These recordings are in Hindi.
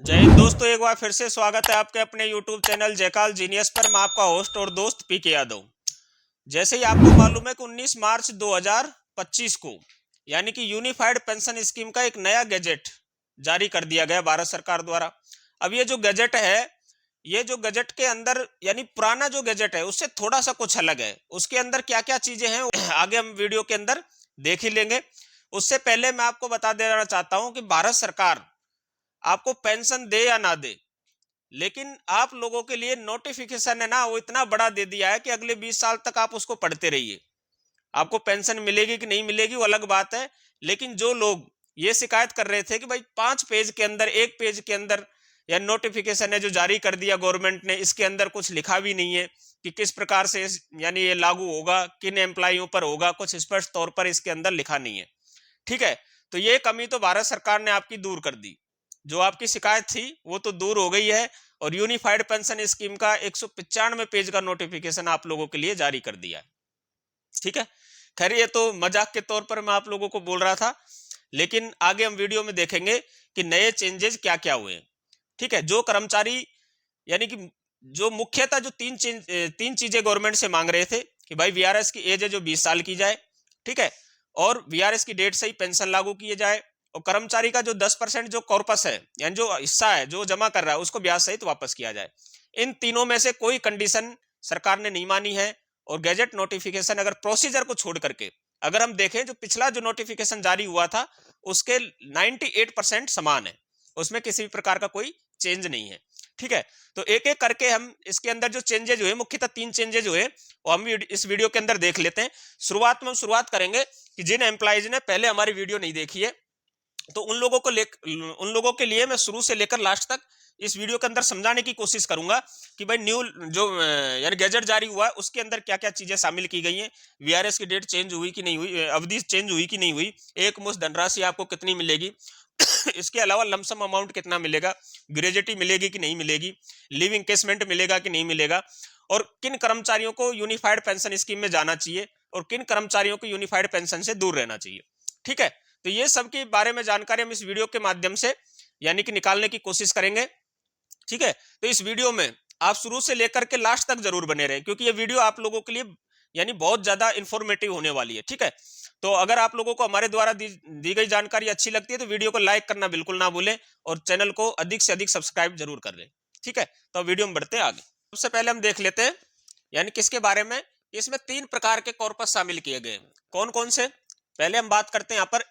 जय हिंद दोस्तों, एक बार फिर से स्वागत है आपके अपने YouTube चैनल जयकाल जीनियस पर। मैं आपका होस्ट और दोस्त पीके यादव। जैसे ही आपको मालूम है कि 19 मार्च 2025 को यानी कि यूनिफाइड पेंशन स्कीम का एक नया गैजेट जारी कर दिया गया भारत सरकार द्वारा। अब ये जो गैजेट है, ये जो गैजेट के अंदर यानी पुराना जो गैजेट है उससे थोड़ा सा कुछ अलग है। उसके अंदर क्या क्या चीजें हैं आगे हम वीडियो के अंदर देख ही लेंगे। उससे पहले मैं आपको बता देना चाहता हूं कि भारत सरकार आपको पेंशन दे या ना दे, लेकिन आप लोगों के लिए नोटिफिकेशन है ना, वो इतना बड़ा दे दिया है कि अगले 20 साल तक आप उसको पढ़ते रहिए। आपको पेंशन मिलेगी कि नहीं मिलेगी वो अलग बात है, लेकिन जो लोग ये शिकायत कर रहे थे कि भाई 5 पेज के अंदर, 1 पेज के अंदर या नोटिफिकेशन है जो जारी कर दिया गवर्नमेंट ने, इसके अंदर कुछ लिखा भी नहीं है कि किस प्रकार से यानी ये लागू होगा, किन एम्प्लॉइयों पर होगा, कुछ स्पष्ट तौर पर इसके अंदर लिखा नहीं है। ठीक है, तो ये कमी तो भारत सरकार ने आपकी दूर कर दी। जो आपकी शिकायत थी वो तो दूर हो गई है और यूनिफाइड पेंशन स्कीम का 195 पेज का नोटिफिकेशन आप लोगों के लिए जारी कर दिया है। ठीक है, खैर ये तो मजाक के तौर पर मैं आप लोगों को बोल रहा था, लेकिन आगे हम वीडियो में देखेंगे कि नए चेंजेस क्या क्या हुए। ठीक है, जो कर्मचारी यानी कि जो मुख्यतः जो तीन चीजें गवर्नमेंट से मांग रहे थे कि भाई वीआरएस की एज है जो 20 साल की जाए। ठीक है, और वीआरएस की डेट से ही पेंशन लागू किए जाए, और कर्मचारी का जो 10% जो कॉर्पस है यानी जो हिस्सा है जो जमा कर रहा है उसको ब्याज सहित वापस किया जाए। इन तीनों में से कोई कंडीशन सरकार ने नहीं मानी है। और गैजेट नोटिफिकेशन अगर प्रोसीजर को छोड़ करके अगर हम देखें, जो पिछला जो नोटिफिकेशन जारी हुआ था उसके 98% समान है, उसमें किसी भी प्रकार का कोई चेंज नहीं है। ठीक है, तो एक एक करके हम इसके अंदर जो चेंजेज हुए, मुख्यतः 3 चेंजेज हुए, वो हम इस वीडियो के अंदर देख लेते हैं। शुरुआत में हम शुरुआत करेंगे कि जिन एम्प्लॉइज ने पहले हमारी वीडियो नहीं देखी है, तो उन लोगों के लिए मैं शुरू से लेकर लास्ट तक इस वीडियो के अंदर समझाने की कोशिश करूंगा कि भाई न्यू जो यानी गैजेट जारी हुआ है उसके अंदर क्या क्या चीजें शामिल की गई हैं, वीआरएस की डेट चेंज हुई कि नहीं हुई, अवधि चेंज हुई कि नहीं हुई, एक मुश्त धनराशि आपको कितनी मिलेगी इसके अलावा लमसम अमाउंट कितना मिलेगा, ग्रेजुटी मिलेगी कि नहीं मिलेगी, लिव इंकेसमेंट मिलेगा कि नहीं मिलेगा, और किन कर्मचारियों को यूनिफाइड पेंशन स्कीम में जाना चाहिए और किन कर्मचारियों को यूनिफाइड पेंशन से दूर रहना चाहिए। ठीक है, तो ये सब के बारे में जानकारी हम इस वीडियो के माध्यम से यानी कि निकालने की कोशिश करेंगे। ठीक है, तो इस वीडियो में आप शुरू से लेकर के लास्ट तक जरूर बने रहें, क्योंकि ये वीडियो आप लोगों के लिए यानी बहुत ज्यादा इंफॉर्मेटिव होने वाली है। ठीक है, तो अगर आप लोगों को हमारे द्वारा दी गई जानकारी अच्छी लगती है तो वीडियो को लाइक करना बिल्कुल ना भूलें और चैनल को अधिक से अधिक सब्सक्राइब जरूर कर लें। ठीक है, तो वीडियो में बढ़ते हैं आगे। सबसे पहले हम देख लेते हैं यानी किसके बारे में। इसमें 3 प्रकार के कॉर्पस शामिल किए गए। कौन कौन से? पहले हम बात करते हैं यहाँ पर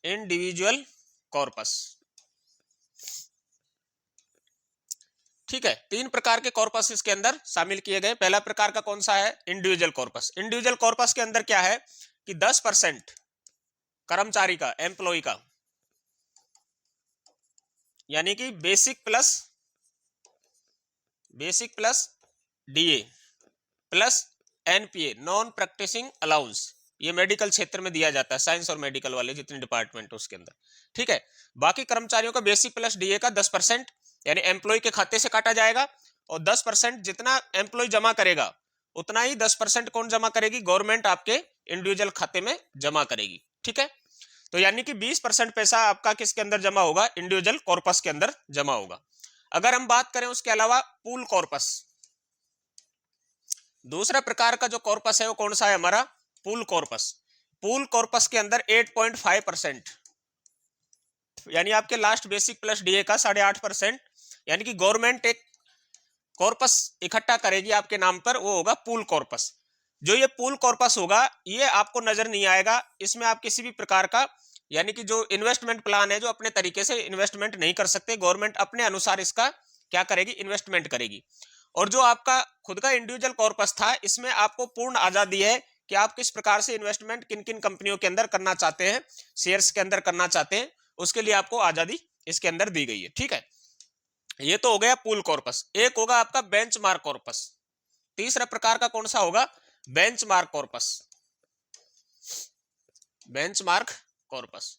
इंडिविजुअल कॉर्पस। ठीक है, 3 प्रकार के कॉर्पस इसके अंदर शामिल किए गए। पहला प्रकार का कौन सा है? Individual corpus. इंडिविजुअल कॉर्पस के अंदर क्या है कि 10% कर्मचारी का, एम्प्लॉय का, यानी कि basic plus DA plus NPA, non practising allowance, ये मेडिकल क्षेत्र में दिया जाता है, साइंस और मेडिकल वाले जितने डिपार्टमेंट है उसके अंदर। ठीक है, बाकी कर्मचारियों का बेसिक प्लस डीए का 10% यानी एम्प्लॉय के खाते से काटा जाएगा, और 10% जितना एम्प्लॉय जमा करेगा उतना ही 10% कौन जमा करेगी? गवर्नमेंट आपके इंडिविजुअल खाते में जमा करेगी। ठीक है, तो यानी कि 20% पैसा आपका किसके अंदर जमा होगा? इंडिविजुअल कॉर्पस के अंदर जमा होगा। अगर हम बात करें उसके अलावा पूल कॉर्पस, दूसरा प्रकार का जो कॉर्पस है वो कौन सा है? हमारा पूल कॉर्पस। पूल कॉर्पस के अंदर 8.5% यानी आपके लास्ट बेसिक प्लस डीए का 8.5%, यानी कि गवर्नमेंट एक कॉर्पस इकट्ठा करेगी आपके नाम पर, वो होगा पूल कॉर्पस। जो ये पूल कॉर्पस होगा ये आपको नजर नहीं आएगा, इसमें आप किसी भी प्रकार का यानी कि जो इन्वेस्टमेंट प्लान है, जो अपने तरीके से इन्वेस्टमेंट नहीं कर सकते, गवर्नमेंट अपने अनुसार इसका क्या करेगी? इन्वेस्टमेंट करेगी। और जो आपका खुद का इंडिविजुअल कॉर्पस था, इसमें आपको पूर्ण आजादी है कि आप किस प्रकार से इन्वेस्टमेंट किन किन कंपनियों के अंदर करना चाहते हैं, शेयर्स के अंदर करना चाहते हैं, उसके लिए आपको आजादी इसके अंदर दी गई है। ठीक है, ये तो हो गया पूल कॉर्पस। एक होगा आपका बेंचमार्क कॉर्पस। तीसरा प्रकार का कौन सा होगा? Benchmark corpus. बेंचमार्क कॉर्पस,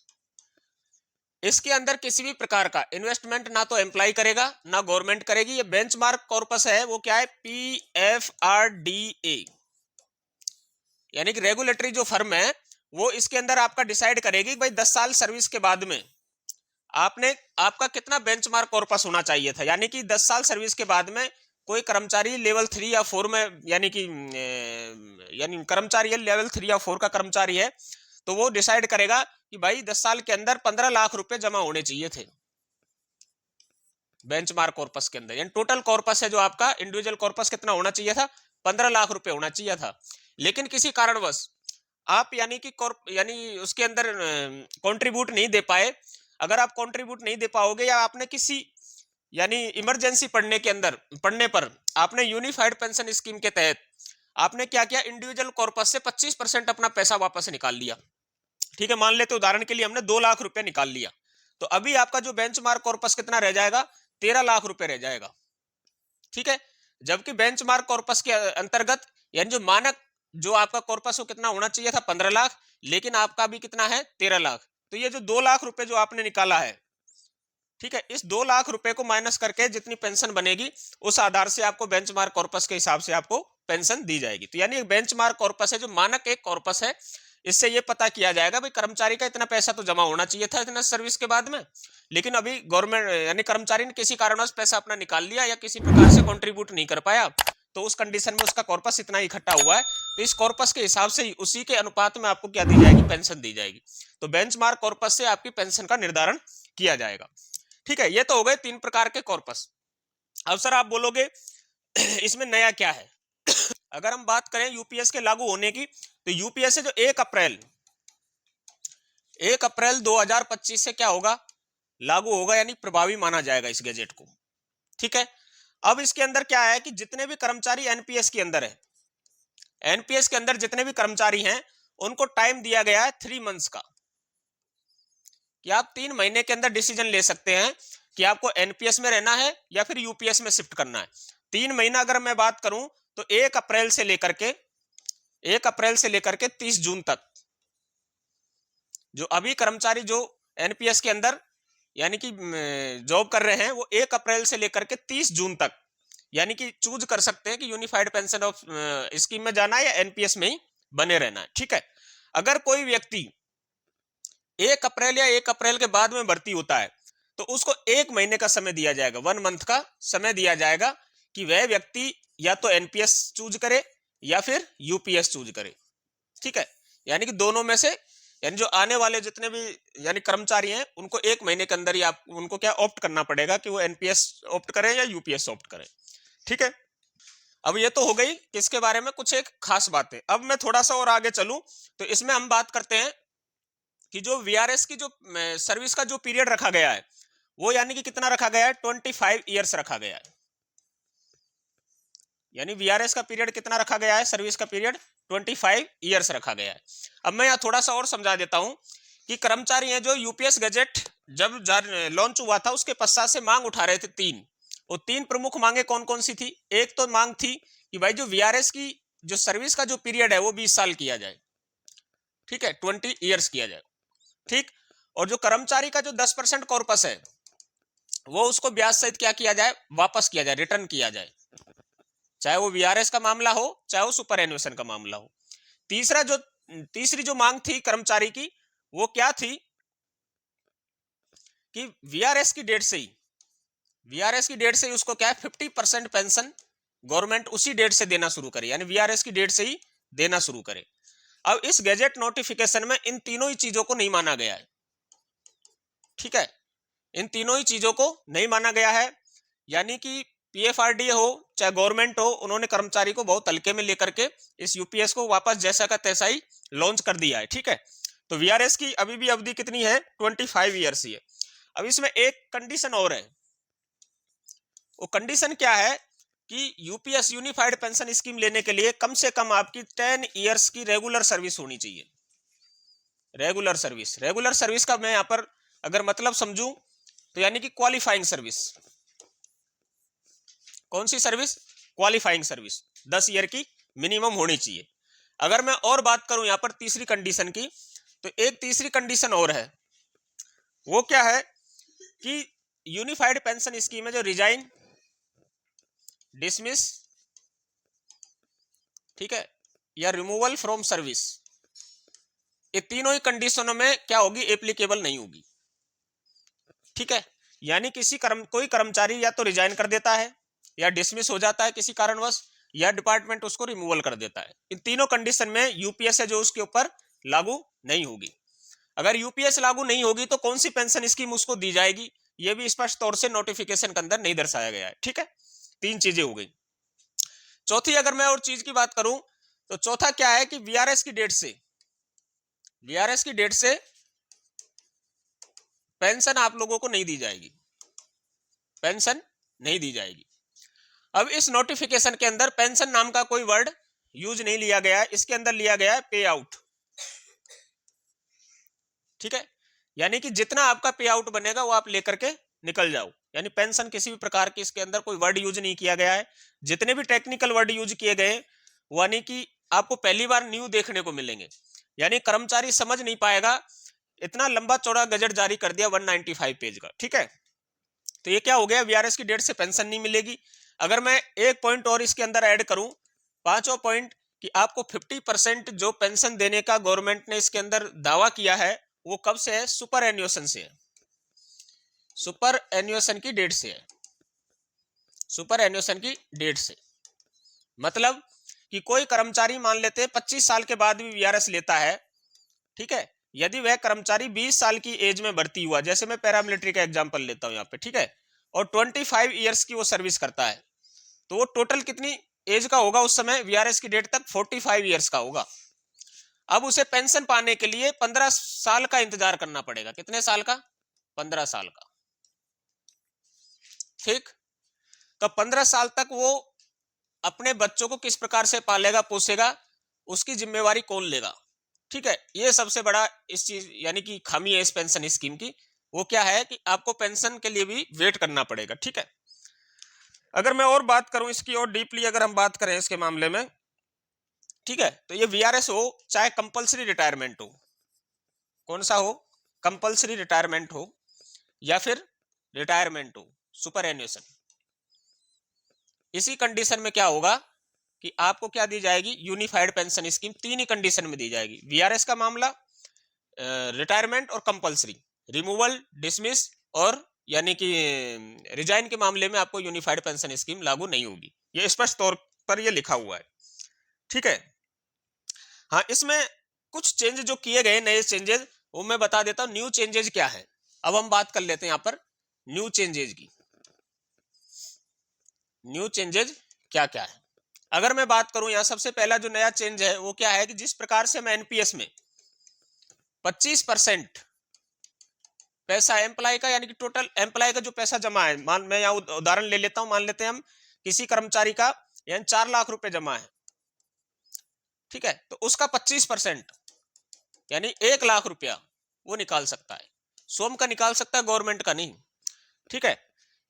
इसके अंदर किसी भी प्रकार का इन्वेस्टमेंट ना तो एम्प्लॉय करेगा ना गवर्नमेंट करेगी। ये बेंचमार्क कॉर्पस है वो क्या है? पीएफआरडीए, यानी कि रेगुलेटरी जो फर्म है वो इसके अंदर आपका डिसाइड करेगी भाई 10 साल सर्विस के बाद में आपका कितना बेंचमार्क कॉर्पस होना चाहिए था, यानी कि 10 साल सर्विस के बाद में कोई कर्मचारी लेवल 3 या 4 में, यानी कर्मचारी लेवल 3 या 4 का कर्मचारी है, तो वो डिसाइड करेगा कि भाई 10 साल के अंदर 15 लाख रुपए जमा होने चाहिए थे बेंचमार्क कॉर्पस के अंदर। यानी टोटल कॉर्पस है जो आपका इंडिविजुअल कॉर्पस कितना होना चाहिए था, 15 लाख रुपए होना चाहिए था। लेकिन किसी कारणवश आप यानी उसके अंदर कंट्रीब्यूट नहीं दे पाए। अगर आप कंट्रीब्यूट नहीं दे पाओगे या आपने किसी यानी इमरजेंसी पड़ने पर आपने यूनिफाइड पेंशन स्कीम के तहत आपने क्या किया, इंडिविजुअल कॉर्पस से 25% अपना पैसा वापस निकाल लिया। ठीक है, मान लेते उदाहरण के लिए हमने 2 लाख रुपए निकाल लिया, तो अभी आपका जो बेंचमार्क कॉर्पस कितना रह जाएगा, 13 लाख रुपए रह जाएगा। ठीक है, जबकि बेंचमार्क कॉर्पस के अंतर्गत यानी जो मानक जो आपका कॉर्पस वो कितना होना चाहिए था, 15 लाख, लेकिन आपका भी कितना है, 13 लाख। तो ये जो 2 लाख रुपए जो आपने निकाला है, ठीक है, इस 2 लाख रुपए को माइनस करके जितनी पेंशन बनेगी उस आधार से आपको बेंचमार्क कॉर्पस के हिसाब से आपको पेंशन दी जाएगी। तो यानी बेंचमार्क कॉर्पस है जो मानक एक कॉर्पस है, इससे ये पता किया जाएगा भाई कर्मचारी का इतना पैसा तो जमा होना चाहिए था इतना सर्विस के बाद में, लेकिन अभी गवर्नमेंट यानी कर्मचारी ने किसी कारणवश पैसा अपना निकाल लिया या किसी प्रकार से कंट्रीब्यूट नहीं कर पाया, तो उस कंडीशन में उसका कॉर्पस इतना इकट्ठा हुआ है, तो इस कॉर्पस के हिसाब से उसी के अनुपात में आपको क्या दी जाएगी, पेंशन दी जाएगी। तो बेंचमार्क कॉर्पस से आपकी पेंशन का निर्धारण किया जाएगा। ठीक है, ये तो हो गए 3 प्रकार के कॉर्पस। अब सर आप बोलोगे इसमें नया क्या है? अगर हम बात करें यूपीएस के लागू होने की, तो यूपीएस से जो 1 अप्रैल 2025 से क्या होगा, लागू होगा, यानी प्रभावी माना जाएगा इस गैजेट को। ठीक है, अब इसके अंदर क्या है कि जितने भी कर्मचारी एनपीएस के अंदर है, एनपीएस के अंदर जितने भी कर्मचारी हैं उनको टाइम दिया गया है 3 मंथ्स का, कि आप 3 महीने के अंदर डिसीजन ले सकते हैं कि आपको एनपीएस में रहना है या फिर यूपीएस में शिफ्ट करना है। 3 महीना अगर मैं बात करूं तो 1 अप्रैल से लेकर के 30 जून तक जो अभी कर्मचारी जो एनपीएस के अंदर यानी कि जॉब कर रहे हैं वो 1 अप्रैल से लेकर के 30 जून तक यानी कि चूज कर सकते हैं कि यूनिफाइड पेंशन ऑफ स्कीम में जाना है या एनपीएस में ही बने रहना है। ठीक है, अगर कोई व्यक्ति 1 अप्रैल या 1 अप्रैल के बाद में भर्ती होता है तो उसको 1 महीने का समय दिया जाएगा, 1 मंथ का समय दिया जाएगा कि वह व्यक्ति या तो एनपीएस चूज करे या फिर यूपीएस चूज करे। ठीक है, यानी कि दोनों में से यानी जो आने वाले जितने भी यानी कर्मचारी हैं उनको 1 महीने के अंदर ही आप उनको क्या ऑप्ट करना पड़ेगा कि वो एनपीएस ऑप्ट करें या यूपीएस ऑप्ट करें। ठीक है, अब ये तो हो गई किसके बारे में, कुछ एक खास बातें। अब मैं थोड़ा सा और आगे चलूं तो इसमें हम बात करते हैं कि जो वीआरएस की जो सर्विस का जो पीरियड रखा गया है वो यानी कि कितना रखा गया है, 25 ईयर्स रखा गया है। यानी वीआरएस का पीरियड कितना रखा गया है, सर्विस का पीरियड 25 ईयर्स रखा गया है। अब मैं यहाँ थोड़ा सा और समझा देता हूं कि कर्मचारी हैं जो यूपीएस गैजेट जब लॉन्च हुआ था उसके पश्चात से मांग उठा रहे थे 3, वो 3 प्रमुख मांगे कौन कौन सी थी। एक तो मांग थी कि भाई जो वीआरएस की जो सर्विस का जो पीरियड है वो 20 साल किया जाए। ठीक है, 20 ईयर्स किया जाए। ठीक, और जो कर्मचारी का जो 10% कॉर्पस है वो उसको ब्याज सहित क्या किया जाए, वापस किया जाए, रिटर्न किया जाए, चाहे वो वीआरएस का मामला हो चाहे वो सुपर एन्युएशन का मामला हो। तीसरी जो मांग थी कर्मचारी की वो क्या थी कि वीआरएस की डेट से ही उसको क्या है 50% पेंशन गवर्नमेंट उसी डेट से देना शुरू करे, यानी वीआरएस की डेट से ही देना शुरू करे। अब इस गैजेट नोटिफिकेशन में इन तीनों ही चीजों को नहीं माना गया है। ठीक है, इन तीनों ही चीजों को नहीं माना गया है, यानी कि पीएफआरडीए हो चाहे गवर्नमेंट हो उन्होंने कर्मचारी को बहुत हल्के में लेकर के इस यूपीएस को वापस जैसा का तैसा ही लॉन्च कर दिया है। ठीक है, तो वीआरएस की अभी भी अवधि कितनी है, 25 ईयर्स ही है। अब इसमें एक कंडीशन और है, वो कंडीशन क्या है कि यूपीएस यूनिफाइड पेंशन स्कीम लेने के लिए कम से कम आपकी 10 ईयर्स की रेगुलर सर्विस होनी चाहिए। रेगुलर सर्विस का मैं यहां पर अगर मतलब समझूं तो यानी कि क्वालिफाइंग सर्विस। कौन सी सर्विस, क्वालिफाइंग सर्विस 10 ईयर की मिनिमम होनी चाहिए। अगर मैं और बात करूं यहां पर तीसरी कंडीशन की, तो एक तीसरी कंडीशन और है, वो क्या है कि यूनिफाइड पेंशन स्कीम है जो रिजाइन, डिसमिस, ठीक है, या रिमूवल फ्रॉम सर्विस, ये तीनों ही कंडीशनों में क्या होगी, एप्लीकेबल नहीं होगी। ठीक है, यानी कोई कर्मचारी या तो रिजाइन कर देता है, या डिसमिस हो जाता है किसी कारणवश, या डिपार्टमेंट उसको रिमूवल कर देता है। इन तीनों कंडीशन में यूपीएस है जो उसके ऊपर लागू नहीं होगी। अगर यूपीएस लागू नहीं होगी तो कौन सी पेंशन स्कीम उसको दी जाएगी, यह भी स्पष्ट तौर से नोटिफिकेशन के अंदर नहीं दर्शाया गया है। ठीक है, तीन चीजें हो गई। चौथी अगर मैं और चीज की बात करूं तो चौथा क्या है कि वीआरएस की डेट से पेंशन आप लोगों को नहीं दी जाएगी, पेंशन नहीं दी जाएगी। अब इस नोटिफिकेशन के अंदर पेंशन नाम का कोई वर्ड यूज नहीं लिया गया है, इसके अंदर लिया गया है पे आउट। ठीक है, यानी कि जितना आपका पे आउट बनेगा वो आप लेकर के निकल जाओ, यानी पेंशन किसी भी प्रकार की इसके अंदर कोई वर्ड यूज नहीं किया गया है। जितने भी टेक्निकल वर्ड यूज किए गए यानी कि आपको पहली बार न्यू देखने को मिलेंगे, यानी कर्मचारी समझ नहीं पाएगा, इतना लंबा चौड़ा गजट जारी कर दिया 195 पेज का। ठीक है, तो ये क्या हो गया, वीआरएस की डेट से पेंशन नहीं मिलेगी। अगर मैं एक पॉइंट और इसके अंदर ऐड करूं, पांचवा पॉइंट, कि आपको 50% जो पेंशन देने का गवर्नमेंट ने इसके अंदर दावा किया है वो कब से है, सुपर एन्युएशन से है, सुपर एन्युएशन की डेट से है, सुपर एन्युएशन की डेट से। मतलब कि कोई कर्मचारी मान लेते हैं 25 साल के बाद भी वीआरएस लेता है। ठीक है, यदि वह कर्मचारी 20 साल की एज में भर्ती हुआ, जैसे मैं पैरामिलिट्री का एग्जांपल लेता हूं यहाँ पे, ठीक है, और 25 ईयर्स की वो सर्विस करता है, तो वो टोटल कितनी एज का होगा उस समय वीआरएस की डेट तक, 45 ईयर्स का होगा। अब उसे पेंशन पाने के लिए 15 साल का इंतजार करना पड़ेगा। कितने साल का, 15 साल का। ठीक, तो 15 साल तक वो अपने बच्चों को किस प्रकार से पालेगा पोसेगा, उसकी जिम्मेवारी कौन लेगा। ठीक है, ये सबसे बड़ा इस चीज यानी कि खामी है इस पेंशन स्कीम की, वो क्या है कि आपको पेंशन के लिए भी वेट करना पड़ेगा। ठीक है, अगर मैं और बात करूं इसकी और डीपली अगर हम बात करें इसके मामले में, ठीक है, तो ये वीआरएस हो चाहे कंपलसरी रिटायरमेंट हो, कौन सा हो, कंपलसरी रिटायरमेंट हो या फिर रिटायरमेंट हो, सुपर एन्युएशन, इसी कंडीशन में क्या होगा कि आपको क्या दी जाएगी, यूनिफाइड पेंशन स्कीम। तीन ही कंडीशन में दी जाएगी, वीआरएस का मामला, रिटायरमेंट और कंपलसरी, रिमूवल, डिसमिस और यानी कि रिजाइन के मामले में आपको यूनिफाइड पेंशन स्कीम लागू नहीं होगी। ये स्पष्ट तौर पर ये लिखा हुआ है। ठीक है, हाँ, इसमें कुछ चेंज जो किए गए नए चेंजेस वो मैं बता देता हूं, न्यू चेंजेस क्या है। अब हम बात कर लेते हैं यहाँ पर न्यू चेंजेस की, न्यू चेंजेस क्या क्या है। अगर मैं बात करूं यहाँ सबसे पहला जो नया चेंज है वो क्या है कि जिस प्रकार से हम एनपीएस में 25% पैसा एम्प्लॉय का, यानी कि टोटल एम्प्लॉय का जो पैसा जमा है, मैं यहाँ उदाहरण ले लेता हूं, मान लेते हैं हम किसी कर्मचारी का यानी 4 लाख रुपए जमा है। ठीक है, तो उसका 25% यानी 1 लाख रुपया वो निकाल सकता है, सोम का निकाल सकता है, गवर्नमेंट का नहीं। ठीक है,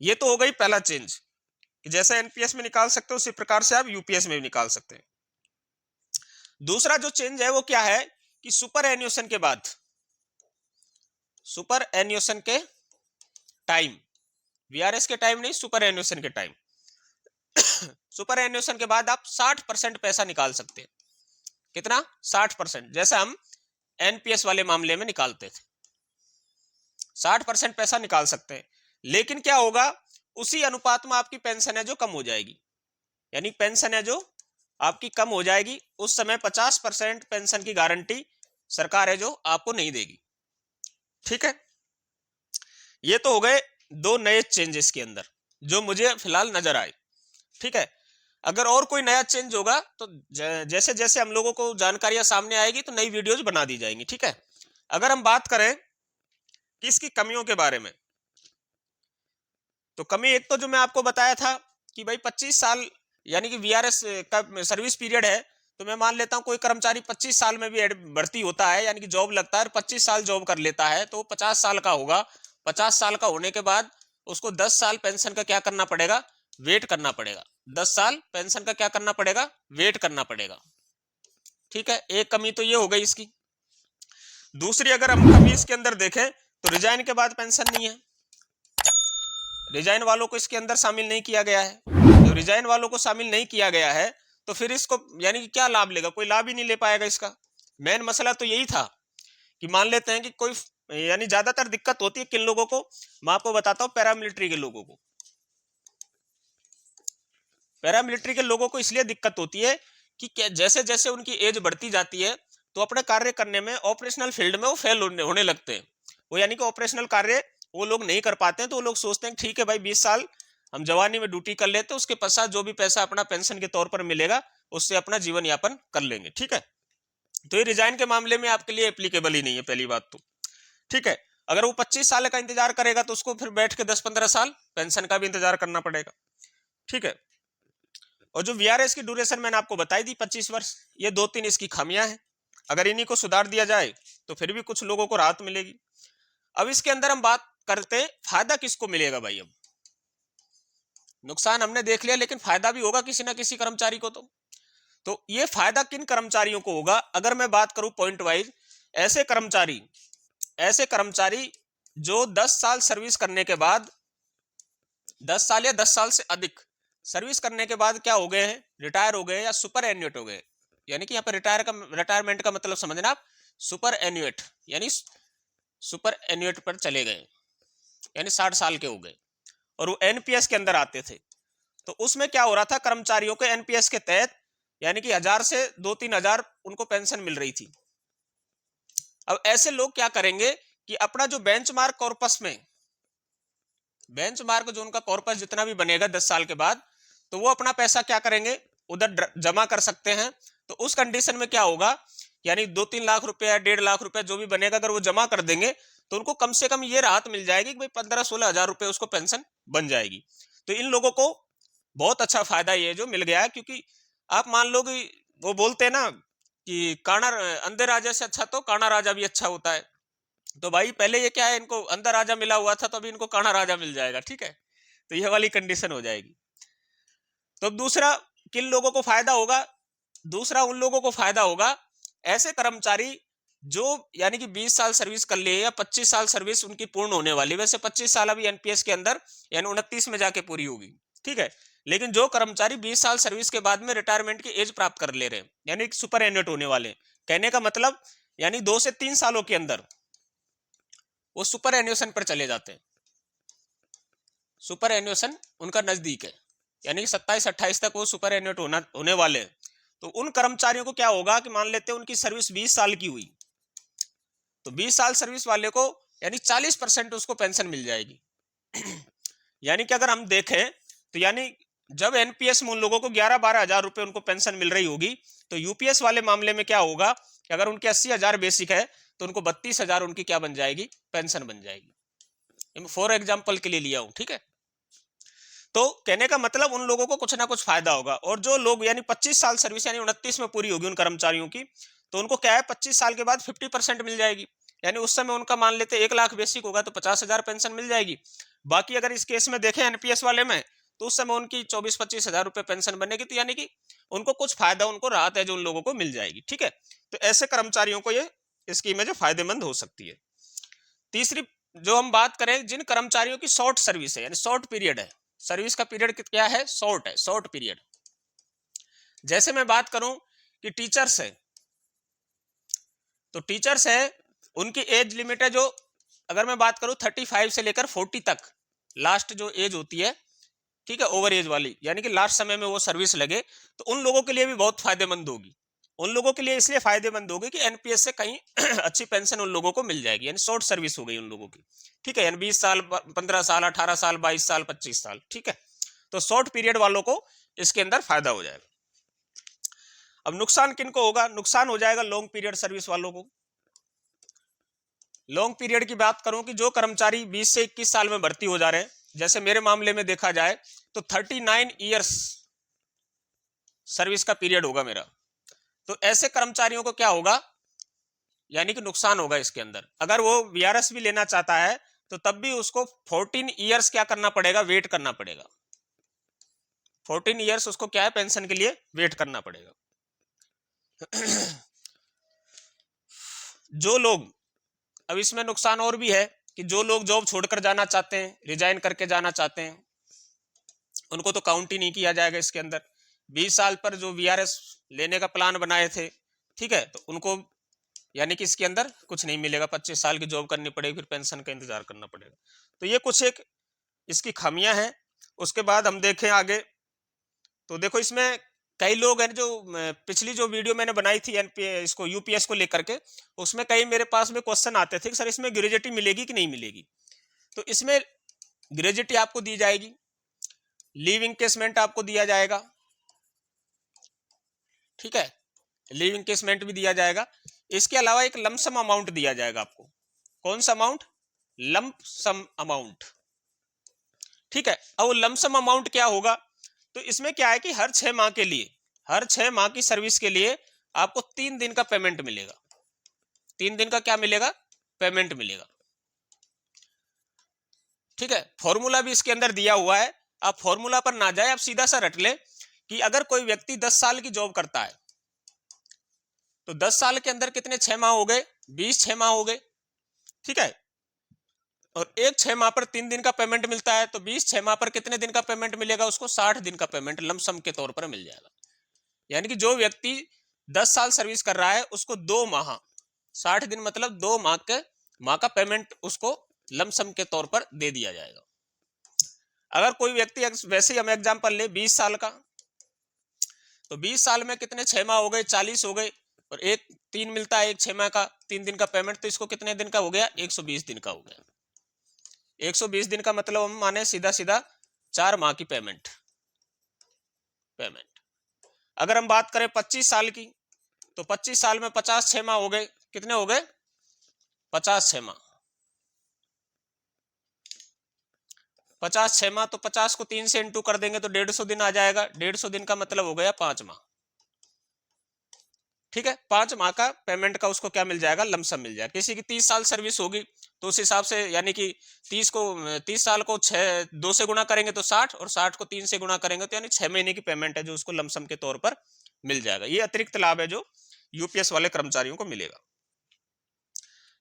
ये तो हो गई पहला चेंज कि जैसे एनपीएस में निकाल सकते हो उसी प्रकार से आप यूपीएस में भी निकाल सकते हैं। दूसरा जो चेंज है वो क्या है कि सुपर एन्युएशन के बाद, सुपर एन्युएशन के टाइम, वीआरएस के टाइम नहीं, सुपर एन्युएशन के टाइम, सुपर एन्युएशन के बाद आप 60% पैसा निकाल सकते हैं। कितना, 60%, जैसा हम एनपीएस वाले मामले में निकालते थे, 60% पैसा निकाल सकते हैं। लेकिन क्या होगा, उसी अनुपात में आपकी पेंशन है जो कम हो जाएगी, यानी पेंशन है जो आपकी कम हो जाएगी, उस समय 50% पेंशन की गारंटी सरकार है जो आपको नहीं देगी। ठीक है, ये तो हो गए दो नए चेंजेस के अंदर जो मुझे फिलहाल नजर आए। ठीक है, अगर और कोई नया चेंज होगा तो जैसे जैसे हम लोगों को जानकारियां सामने आएगी तो नई वीडियोज बना दी जाएंगी। ठीक है, अगर हम बात करें कि इसकी कमियों के बारे में, तो कमी एक तो जो मैं आपको बताया था कि भाई 25 साल यानी कि वीआरएस का सर्विस पीरियड है, तो मैं मान लेता हूं कोई कर्मचारी 25 साल में भी भर्ती होता है, यानी कि जॉब लगता है, 25 साल जॉब कर लेता है, तो 50 साल का होगा। 50 साल का होने के बाद उसको 10 साल पेंशन का क्या करना पड़ेगा, वेट करना पड़ेगा। 10 साल पेंशन का क्या करना पड़ेगा, वेट करना पड़ेगा। ठीक है, एक कमी तो ये हो गई इसकी। दूसरी अगर हम कमी इसके अंदर देखें तो रिजाइन के बाद पेंशन नहीं है, रिजाइन वालों को इसके अंदर शामिल नहीं किया गया है। जो रिजाइन वालों को शामिल नहीं किया गया है तो फिर इसको यानी कि क्या लाभ लेगा, कोई लाभ ही नहीं ले पाएगा इसका। मेन मसला तो यही था कि मान लेते हैं कि कोई यानी ज्यादातर दिक्कत होती है किन लोगों को, मैं आपको बताता हूँ, पैरामिलिट्री के लोगों को। पैरामिलिट्री के लोगों को इसलिए दिक्कत होती है कि जैसे जैसे उनकी एज बढ़ती जाती है तो अपने कार्य करने में, ऑपरेशनल फील्ड में वो फेल होने लगते हैं। वो यानी कि ऑपरेशनल कार्य वो लोग नहीं कर पाते हैं, तो वो लोग सोचते हैं ठीक है भाई 20 साल हम जवानी में ड्यूटी कर लेते हैं, उसके पश्चात जो भी पैसा अपना पेंशन के तौर पर मिलेगा उससे अपना जीवन यापन कर लेंगे। ठीक है, तो ये रिजाइन के मामले में आपके लिए एप्लीकेबल ही नहीं है पहली बात तो। ठीक है, अगर वो 25 साल का इंतजार करेगा तो उसको फिर बैठ के 10-15 साल पेंशन का भी इंतजार करना पड़ेगा। ठीक है, और जो वीआरएस की ड्यूरेशन मैंने आपको बताई दी 25 वर्ष, ये 2-3 इसकी खामियां हैं। अगर इन्हीं को सुधार दिया जाए तो फिर भी कुछ लोगों को राहत मिलेगी। अब इसके अंदर हम बात करते हैं फायदा किसको मिलेगा भाई। अब नुकसान हमने देख लिया, लेकिन फायदा भी होगा किसी ना किसी कर्मचारी को। तो ये फायदा किन कर्मचारियों को होगा, अगर मैं बात करूं पॉइंट वाइज, ऐसे कर्मचारी जो 10 साल सर्विस करने के बाद, 10 साल या 10 साल से अधिक सर्विस करने के बाद क्या हो गए हैं, रिटायर हो गए या सुपर एन्युएट हो गए। यानी कि यहाँ पर रिटायरमेंट का मतलब समझना आप, सुपर एन्युएट यानी सुपर एन्युएट पर चले गए, यानी 60 साल के हो गए और वो एनपीएस के अंदर आते थे। तो उसमें क्या हो रहा था, कर्मचारियों के एनपीएस के तहत यानी कि 1000 से 2-3 हजार उनको पेंशन मिल रही थी। अब ऐसे लोग क्या करेंगे कि अपना जो बेंचमार्क कॉर्पस में, बेंचमार्क जो उनका कॉर्पस जितना भी बनेगा 10 साल के बाद, तो वो अपना पैसा क्या करेंगे, उधर जमा कर सकते हैं। तो उस कंडीशन में क्या होगा, यानी 2-3 लाख रुपए या 1.5 लाख रुपए जो भी बनेगा, अगर वो जमा कर देंगे तो उनको कम से कम ये राहत मिल जाएगी कि भाई 15-16 हजार रुपए उसको पेंशन बन जाएगी। तो इन लोगों को बहुत अच्छा फायदा ये जो मिल गया है, क्योंकि आप मान लो कि वो बोलते हैं ना कि काना अंधे राजा से अच्छा तो काना राजा भी अच्छा होता है। तो भाई पहले ये क्या है, इनको अंधा राजा मिला हुआ था, तो अभी इनको काना राजा मिल जाएगा। ठीक है, तो ये वाली कंडीशन हो जाएगी। तो दूसरा किन लोगों को फायदा होगा, दूसरा उन लोगों को फायदा होगा ऐसे कर्मचारी जो यानी कि 20 साल सर्विस कर लिए या 25 साल सर्विस उनकी पूर्ण होने वाली, वैसे 25 साल अभी एनपीएस के अंदर यानी 29 में जाके पूरी होगी। ठीक है, लेकिन जो कर्मचारी 20 साल सर्विस के बाद में रिटायरमेंट की एज प्राप्त कर ले रहे हैं, यानी सुपर एन्युएट होने वाले, कहने का मतलब यानी 2 से 3 सालों के अंदर वो सुपर एन्युएशन पर चले जाते हैं। सुपर एन्युएशन उनका नजदीक है, यानी कि 27-28 तक वो सुपर एन्युएट होने वाले हैं। तो उन कर्मचारियों को क्या होगा कि मान लेते हैं उनकी सर्विस 20 साल की हुई, तो 20 साल सर्विस वाले को यानी 40% उसको पेंशन मिल जाएगी। यानी कि अगर हम देखें तो यानी जब एनपीएस में उन लोगों को 11-12 हजार रुपए उनको पेंशन मिल रही होगी, तो यूपीएस वाले मामले में क्या होगा कि अगर उनके 80 हजार बेसिक है तो उनको 32 हजार उनकी क्या बन जाएगी, पेंशन बन जाएगी। फॉर एग्जाम्पल के लिए लिया हूं। ठीक है, तो कहने का मतलब उन लोगों को कुछ ना कुछ फायदा होगा। और जो लोग यानी 25 साल सर्विस यानी 29 में पूरी होगी उन कर्मचारियों की, तो उनको क्या है 25 साल के बाद 50% मिल जाएगी। यानी उस समय उनका मान लेते 1 लाख बेसिक होगा तो 50 हजार पेंशन मिल जाएगी। बाकी अगर इस केस में देखें एनपीएस वाले में, तो उस समय उनकी 24-25 हजार रुपए पेंशन बनेगी। तो यानी कि उनको कुछ फायदा, उनको राहत है जो उन लोगों को मिल जाएगी। ठीक है, तो ऐसे कर्मचारियों को ये स्कीम है जो फायदेमंद हो सकती है। तीसरी जो हम बात करें, जिन कर्मचारियों की शॉर्ट सर्विस है यानी शॉर्ट पीरियड है, सर्विस का पीरियड क्या है, शॉर्ट है, शॉर्ट पीरियड। जैसे मैं बात करूं कि टीचर्स है, तो टीचर्स है उनकी एज लिमिट है जो, अगर मैं बात करूं 35 से लेकर 40 तक लास्ट जो एज होती है, ठीक है, ओवर एज वाली, यानी कि लास्ट समय में वो सर्विस लगे, तो उन लोगों के लिए भी बहुत फायदेमंद होगी। उन लोगों के लिए इसलिए फायदेमंद होगी कि एनपीएस से कहीं अच्छी पेंशन उन लोगों को मिल जाएगी, यानी शॉर्ट सर्विस हो गई उन लोगों की। ठीक है, यानी 20 साल, 15 साल, 18 साल, 22 साल, 25 साल। ठीक है, तो शॉर्ट पीरियड वालों को इसके अंदर फायदा हो जाएगा। अब नुकसान किनको होगा, नुकसान हो जाएगा लॉन्ग पीरियड सर्विस वालों को। लॉन्ग पीरियड की बात करूं कि जो कर्मचारी 20 से 21 साल में भर्ती हो जा रहे हैं, जैसे मेरे मामले में देखा जाए तो 39 ईयर्स सर्विस का पीरियड होगा मेरा, तो ऐसे कर्मचारियों को क्या होगा, यानी कि नुकसान होगा इसके अंदर। अगर वो वीआरएस भी लेना चाहता है तो तब भी उसको 14 ईयर्स क्या करना पड़ेगा, वेट करना पड़ेगा। 14 ईयर्स उसको क्या है, पेंशन के लिए वेट करना पड़ेगा। जो लोग, अब इसमें नुकसान और भी है कि जो लोग जॉब छोड़कर जाना चाहते हैं, रिजाइन करके जाना चाहते हैं, उनको तो काउंट ही नहीं किया जाएगा इसके अंदर। 20 साल पर जो वीआरएस लेने का प्लान बनाए थे, ठीक है, तो उनको यानी कि इसके अंदर कुछ नहीं मिलेगा, 25 साल की जॉब करनी पड़ेगी, फिर पेंशन का इंतजार करना पड़ेगा। तो ये कुछ एक इसकी खामियां हैं। उसके बाद हम देखें आगे, तो देखो इसमें कई लोग हैं जो पिछली जो वीडियो मैंने बनाई थी एनपीएस इसको यूपीएस को लेकर के, उसमें कई मेरे पास में क्वेश्चन आते थे कि सर इसमें ग्रेजुएटी मिलेगी कि नहीं मिलेगी। तो इसमें ग्रेजुएटी आपको दी जाएगी, लीव इंकेसमेंट आपको दिया जाएगा, ठीक है, लीव इंकेसमेंट भी दिया जाएगा। इसके अलावा एक लमसम अमाउंट दिया जाएगा आपको। कौन सा अमाउंट? लंप सम अमाउंट, ठीक है। अब लमसम अमाउंट क्या होगा? तो इसमें क्या है कि हर 6 माह के लिए, हर 6 माह की सर्विस के लिए आपको 3 दिन का पेमेंट मिलेगा। 3 दिन का क्या मिलेगा? पेमेंट मिलेगा, ठीक है। फॉर्मूला भी इसके अंदर दिया हुआ है, आप फॉर्मूला पर ना जाए, आप सीधा सा रट ले कि अगर कोई व्यक्ति 10 साल की जॉब करता है तो 10 साल के अंदर कितने 6 माह हो गए? 20 6 माह हो गए, ठीक है। और एक 6 माह पर 3 दिन का पेमेंट मिलता है, तो 20 6 माह पर कितने दिन का पेमेंट मिलेगा? उसको 60 दिन का पेमेंट लमसम के तौर पर मिल जाएगा। यानी कि जो व्यक्ति 10 साल सर्विस कर रहा है उसको 2 माह 60 दिन मतलब 2 माह का पेमेंट उसको लमसम के तौर पर दे दिया जाएगा। अगर कोई व्यक्ति, वैसे ही हम एग्जांपल ले 20 साल का, तो 20 साल में कितने 6 माह हो गए? 40 हो गए, और एक 3 मिलता है, एक 6 माह का 3 दिन का पेमेंट, तो इसको कितने दिन का हो गया? 120 दिन का हो गया। 120 दिन का मतलब हम माने सीधा सीधा 4 माह की पेमेंट। अगर हम बात करें 25 साल की, तो 25 साल में 50 6 माह हो गए, कितने हो गए? 50 6 माह, 50 6 माह, तो 50 को 3 से इंटू कर देंगे तो 150 दिन आ जाएगा। 150 दिन का मतलब हो गया 5 माह, ठीक है। 5 माह का पेमेंट का उसको क्या मिल जाएगा? लमसम मिल जाएगा। किसी की 30 साल सर्विस होगी तो उस हिसाब से, यानी कि 30 साल को 2 से गुणा करेंगे तो 60, और 60 को 3 से गुणा करेंगे तो यानी 6 महीने की पेमेंट है जो उसको लमसम के तौर पर मिल जाएगा। ये अतिरिक्त लाभ है जो यूपीएस वाले कर्मचारियों को मिलेगा,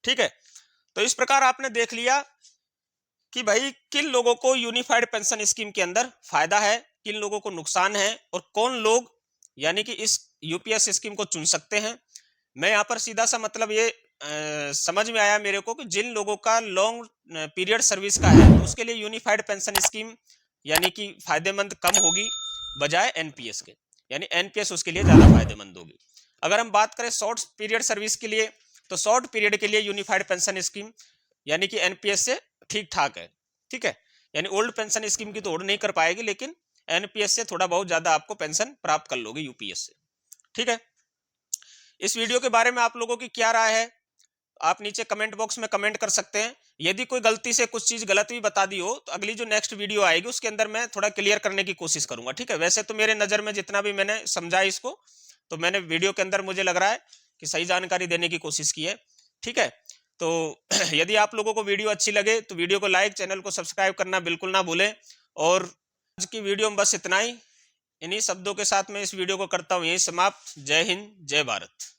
ठीक है। तो इस प्रकार आपने देख लिया कि भाई किन लोगों को यूनिफाइड पेंशन स्कीम के अंदर फायदा है, किन लोगों को नुकसान है, और कौन लोग यानी कि इस यूपीएस स्कीम को चुन सकते हैं। मैं यहाँ पर सीधा सा मतलब ये समझ में आया मेरे को कि जिन लोगों का लॉन्ग पीरियड सर्विस का है तो उसके लिए यूनिफाइड पेंशन स्कीम यानी कि फायदेमंद कम होगी बजाय एनपीएस के, यानी एनपीएस उसके लिए ज्यादा फायदेमंद होगी। अगर हम बात करें शॉर्ट पीरियड सर्विस के लिए, तो शॉर्ट पीरियड के लिए यूनिफाइड पेंशन स्कीम यानी कि एनपीएस से ठीक ठाक है, ठीक है। यानी ओल्ड पेंशन स्कीम की तो होड़ नहीं कर पाएगी, लेकिन एनपीएस से थोड़ा बहुत ज्यादा आपको पेंशन प्राप्त कर लोगे यूपीएस से, ठीक है। इस वीडियो के बारे में आप लोगों की क्या राय है? आप नीचे कमेंट बॉक्स में कमेंट कर सकते हैं। यदि कोई गलती से कुछ चीज गलत भी बता दी हो तो अगली जो नेक्स्ट वीडियो आएगी उसके अंदर मैं थोड़ा क्लियर करने की कोशिश करूंगा, ठीक है। वैसे तो मेरे नजर में जितना भी मैंने समझा इसको, तो मैंने वीडियो के अंदर मुझे लग रहा है कि सही जानकारी देने की कोशिश की है, ठीक है। तो यदि आप लोगों को वीडियो अच्छी लगे तो वीडियो को लाइक, चैनल को सब्सक्राइब करना बिल्कुल ना भूलें। और आज की वीडियो में बस इतना ही। इन्हीं शब्दों के साथ मैं इस वीडियो को करता हूं यहीं समाप्त। जय हिंद, जय भारत।